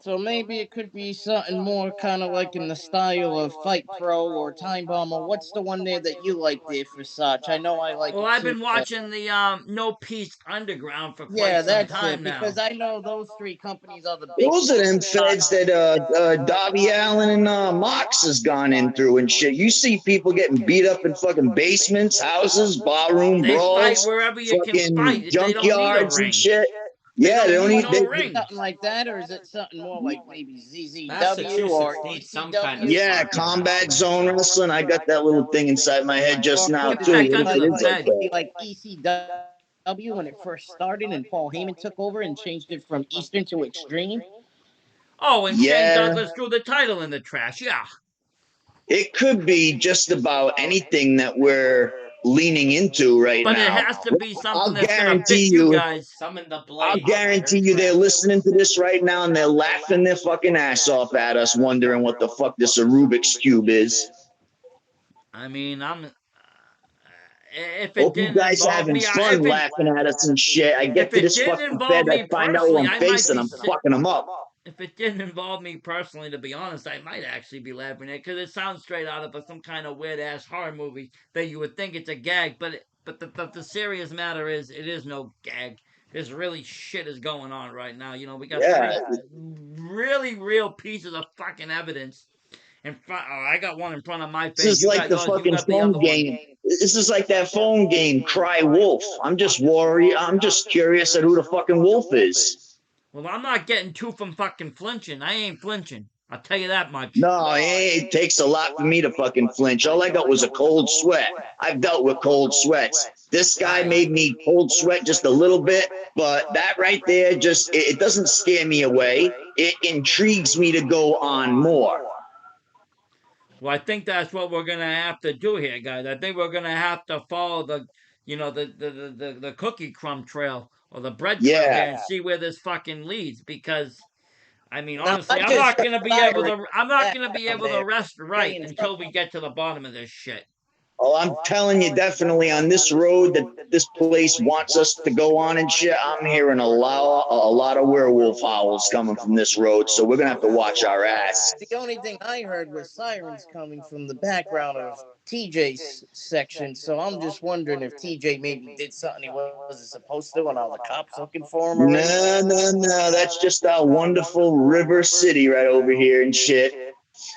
So maybe it could be something more kind of like in the style of Fight Pro or Time Bomber. What's the one there that you like there for such? I know I like. Well, it I've too, been but- watching the No Peace Underground for quite Yeah, some that's time it. now. Because I know those three companies are the big. Those are them feds that Darby Allen and Mox has gone in through and shit. You see people getting beat up in fucking basements, houses, barroom They fight brawls, wherever you can fucking fight. They don't need a junkyards ring. and shit. Yeah, they don't need need. no They, ring. Something like that, or is it something more like maybe ZZW Massachusetts or needs some ECW? kind of- yeah, combat zone wrestling. I got that little thing inside my head just Or now could it too. be Back under It the is bed. like that. ECW when it first started and Paul Heyman took over and changed it from Eastern to Extreme? Oh, and Yeah. Shane Douglas threw the title in the trash. Yeah. It could be just about anything that we're leaning into right But now. it has to be something I'll that's gonna fit guarantee you you- guys. Summon the blade. I'll guarantee you they're listening to this right now and they're laughing their fucking ass off at us, wondering what the fuck this a Rubik's Cube is. I mean, if it Hope you didn't guys involve having me, fun if it, laughing at us and shit. I get if to it this didn't fucking involve bed, me I find out who personally, I'm I might facing, be I'm sick. fucking them up. if it didn't involve me personally, to be honest, I might actually be laughing at it because it sounds straight out of some kind of weird ass horror movie that you would think it's a gag, but the serious matter is it is no gag. There's really shit is going on right now. You know, we got Yeah, three really real pieces of fucking evidence in front. Oh, I got one in front of my this face. is You like got the yours. You fucking got the other phone one. game. This is like that phone game, Cry Wolf. I'm just worried. I'm just curious at who the fucking wolf is. Well, I'm not getting two from fucking flinching. I ain't flinching. I'll tell you that much. No, it takes a lot for me to fucking flinch. All I got was a cold sweat. I've dealt with cold sweats. This guy made me cold sweat just a little bit, but that right there just it doesn't scare me away. It intrigues me to go on more. Well, I think that's what we're gonna have to do here, guys. I think we're gonna have to follow the, you know, the cookie crumb trail or the bread trail here Yeah. and see where this fucking leads. Because I mean, Now, honestly, I I'm just not shot gonna be fire able right to. I'm not gonna be down able to there, rest right saying until we get to the bottom of this shit. Oh, I'm telling you, definitely on this road that this place wants us to go on and shit. I'm hearing a lot of werewolf howls coming from this road, so we're gonna have to watch our ass. the only thing I heard was sirens coming from the background of TJ's section. So I'm just wondering if TJ maybe did something he wasn't supposed to, and all the cops looking for him already. No, that's just our wonderful River City right over here and shit.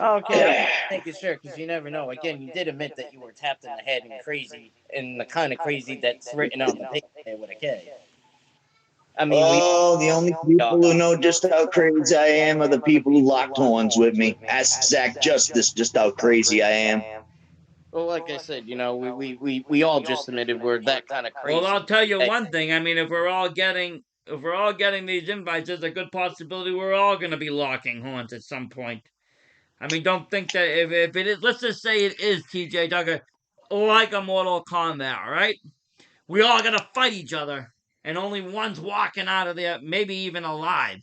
Okay, I'm just making sure because you never know. Again, you did admit that you were tapped in the head and crazy, and the kind of crazy that's written on the paper there with a K. I mean, Oh, the only people who know just how crazy I am are the people who locked horns with me. Ask Zach Justice just how crazy I am. well, like I said, you know, we all just admitted we're that kind of crazy. Well, I'll tell you Hey, one thing. I mean, if we're all getting these invites, there's a good possibility we're all gonna be locking horns at some point. I mean, don't think that if it is, let's just say it is TJ Tucker, like a Mortal Kombat, all right? We all gotta fight each other, and only one's walking out of there, maybe even alive.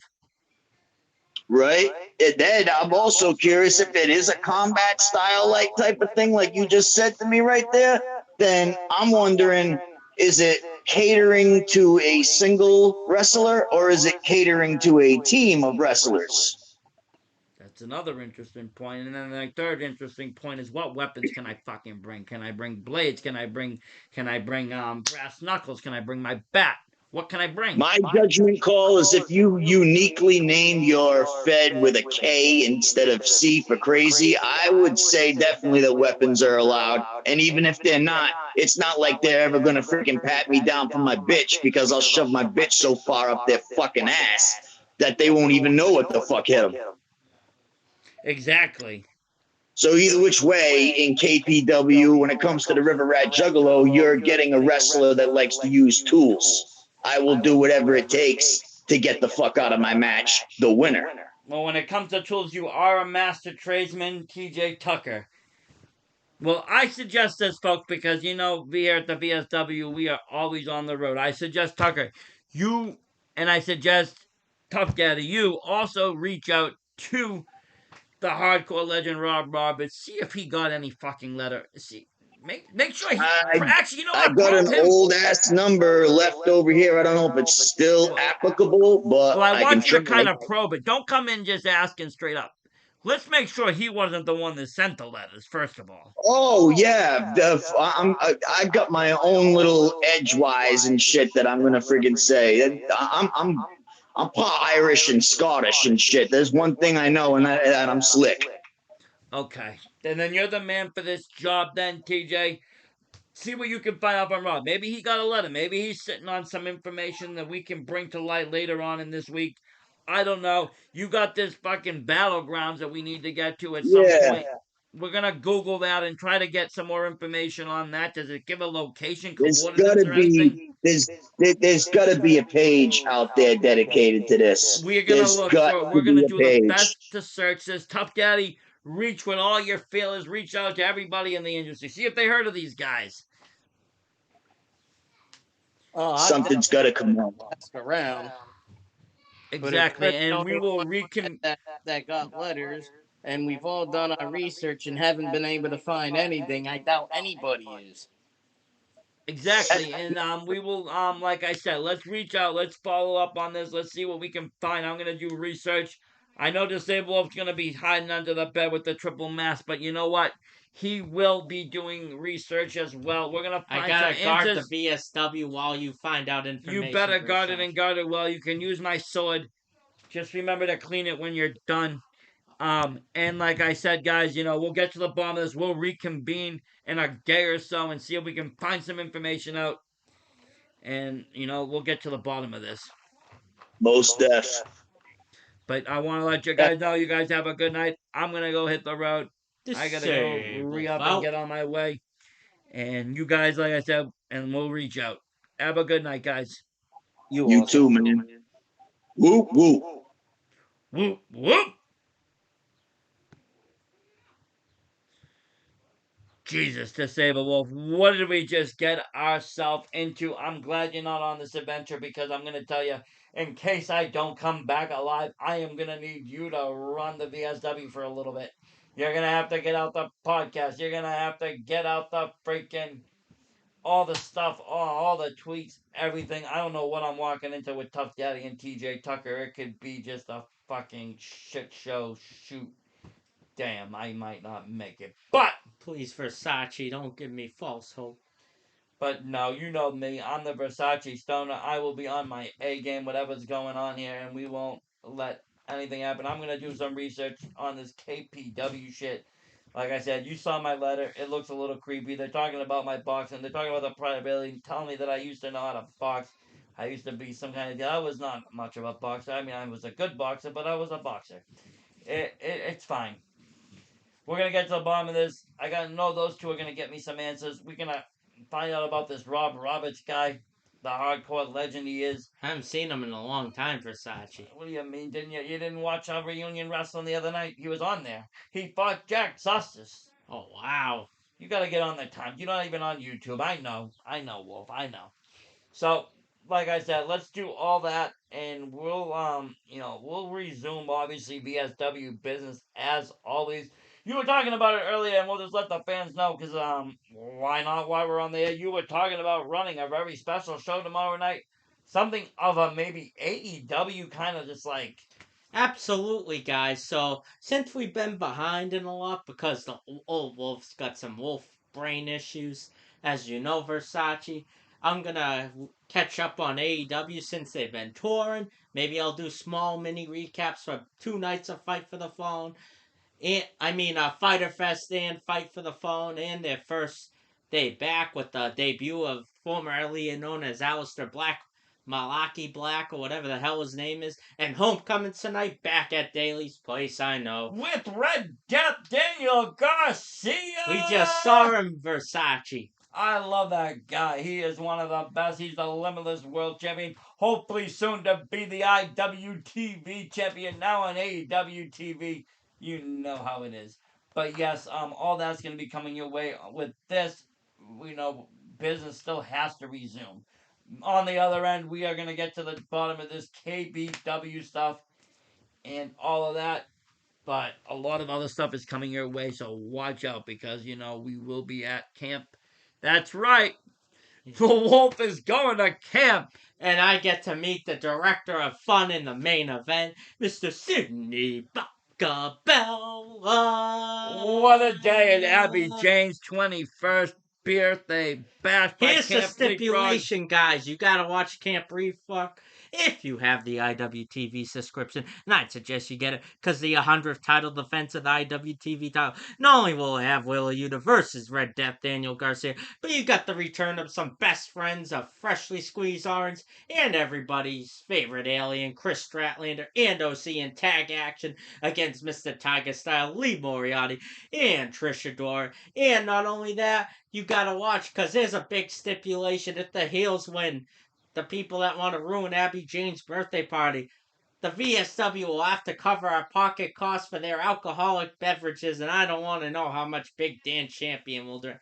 Right? And then I'm also curious if it is a combat style like type of thing, like you just said to me right there. Then I'm wondering, is it catering to a single wrestler or is it catering to a team of wrestlers? That's another interesting point. And then the third interesting point is what weapons can I fucking bring? Can I bring blades? Can I bring brass knuckles? Can I bring my bat? What can I bring? My judgment call is if you uniquely name your Fed with a K instead of C for crazy, I would say definitely that weapons are allowed. And even if they're not, it's not like they're ever going to freaking pat me down for my bitch because I'll shove my bitch so far up their fucking ass that they won't even know what the fuck hit them. Exactly. So either which way, in KPW, when it comes to the River Rat Juggalo, you're getting a wrestler that likes to use tools. I will do whatever it takes to get the fuck out of my match, the winner. Well, when it comes to tools, you are a master tradesman, TJ Tucker. Well, I suggest this, folks, because you know, we here at the VSW, we are always on the road. I suggest Tucker, you, and I suggest Tough Daddy, you also reach out to the hardcore legend Rob Roberts. See if he got any fucking letter. See, make sure he. Actually, you know what? I got an old ass number left over here. I don't know if it's still applicable, but Well, I want you to try. kind of probe it. Don't come in just asking straight up. Let's make sure he wasn't the one that sent the letters, first of all. Oh yeah, I got my own little edgewise and shit that I'm gonna friggin' say. I'm part Irish and Scottish and shit. There's one thing I know, and that I'm slick. Okay, and then you're the man for this job, then TJ. See what you can find out from Rob. Maybe he got a letter. Maybe he's sitting on some information that we can bring to light later on in this week. I don't know. You got this fucking battlegrounds that we need to get to at some point. We're gonna Google that and try to get some more information on that. Does it give a location, coordinates, or anything? There's gotta be a page out there dedicated to this. We're gonna look for. We're gonna do the best to search this. Tough Daddy, reach with all your feelers. Reach out to everybody in the industry. See if they heard of these guys. Something's got to come up. Ask around. Exactly, and we will that got letters, and we've all done our research and haven't been able to find anything. I doubt anybody is. Exactly, and we will like I said, let's reach out, let's follow up on this, let's see what we can find. I'm gonna do research. I know Disabled Wolf's going to be hiding under the bed with the triple mask, but you know what? He will be doing research as well. We're going to I find gotta some guard answers. the VSW while you find out You information. better guard it Versace. and guard it well. You can use my sword. Just remember to clean it when you're done. And like I said, guys, we'll get to the bottom of this. We'll reconvene in a day or so and see if we can find some information out. And, we'll get to the bottom of this. Most deaf. But I want to let you guys know, you guys have a good night. I'm going to go hit the road. I got to go re-up and get on my way. And you guys, like I said, and we'll reach out. Have a good night, guys. You too, man. Whoop, whoop. Whoop, whoop. Jesus, Disabled Wolf, what did we just get ourselves into? I'm glad you're not on this adventure because I'm going to tell you, in case I don't come back alive, I am going to need you to run the VSW for a little bit. You're going to have to get out the podcast. You're going to have to get out the freaking, all the stuff, all the tweets, everything. I don't know what I'm walking into with Tough Daddy and TJ Tucker. It could be just a fucking shit show. Shoot. Damn, I might not make it. But Please, Versace, don't give me false hope. But no, you know me. I'm the Versace Stoner. I will be on my A game, whatever's going on here, and we won't let anything happen. I'm going to do some research on this KPW shit. Like I said, you saw my letter. It looks a little creepy. They're talking about my boxing. They're talking about the probability, telling me that I used to know how to box. I used to be some kind of... I was not much of a boxer. I mean, I was a good boxer, but I was a boxer. It's fine. We're going to get to the bottom of this. I got to know those two are going to get me some answers. We're going to find out about this Rob Roberts guy, the hardcore legend he is. I haven't seen him in a long time, Versace. What do you mean? Didn't you? You didn't watch our reunion wrestling the other night? He was on there. He fought Jack Sustis. Oh, wow. You got to get on the time. You're not even on YouTube. I know, Wolf. I know. So, like I said, let's do all that, and we'll resume obviously VSW business as always. You were talking about it earlier, and we'll just let the fans know because why not? While we're on the air, you were talking about running a very special show tomorrow night, something of a maybe AEW kind of just like. Absolutely, guys. So, since we've been behind in a lot because the old Wolf's got some wolf brain issues, as you know, Versace, I'm gonna catch up on AEW since they've been touring. Maybe I'll do small mini recaps for 2 nights of Fight for the Phone. Fighter Fest and Fight for the Phone, and their first day back with the debut of formerly known as Aleister Black, Malaki Black, or whatever the hell his name is, and Homecoming tonight back at Daly's Place, I know. With Red Death Daniel Garcia! We just saw him, Versace. I love that guy. He is one of the best. He's the Limitless World Champion. Hopefully soon to be the IWTV Champion. Now on AEW TV. You know how it is. But yes, all that's going to be coming your way. With this, business still has to resume. On the other end, we are going to get to the bottom of this KBW stuff and all of that. But a lot of other stuff is coming your way, so watch out because, we will be at camp. That's right. The Wolf is going to camp. And I get to meet the director of fun in the main event, Mr. Sidney Bacabella. What a day at Abby Jane's 21st birthday bash. Here's the stipulation, guys. You gotta watch Camp Refuck if you have the IWTV subscription. And I'd suggest you get it because the 100th title defense of the IWTV title. Not only will it have Willa Yuta versus Red Death Daniel Garcia, but you got the return of some best friends of Freshly Squeezed Orange and everybody's favorite alien, Chris Stratlander, and OC in tag action against Mr. Tiger Style, Lee Moriarty, and Trish Adora. And not only that, you gotta watch because there's a big stipulation. If the heels win, the people that want to ruin Abby Jane's birthday party, the VSW will have to cover our pocket costs for their alcoholic beverages, and I don't want to know how much Big Dan Champion will drink.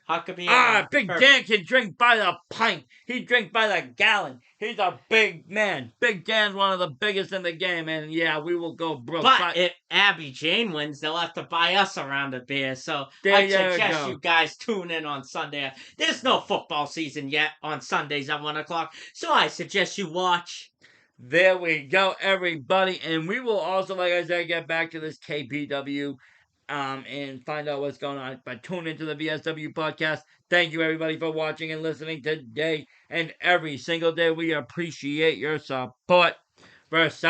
Huckabee. Big Dan can drink by the pint. He drink by the gallon. He's a big man. Big Dan's one of the biggest in the game, and yeah, we will go broke. But if Abby Jane wins, they'll have to buy us a round of beer. So there I suggest you guys tune in on Sunday. There's no football season yet on Sundays at 1 o'clock, so I suggest you watch There we go, everybody. And we will also, like I said, get back to this KPW and find out what's going on. But tune into the VSW podcast. Thank you, everybody, for watching and listening today and every single day. We appreciate your support. Versace.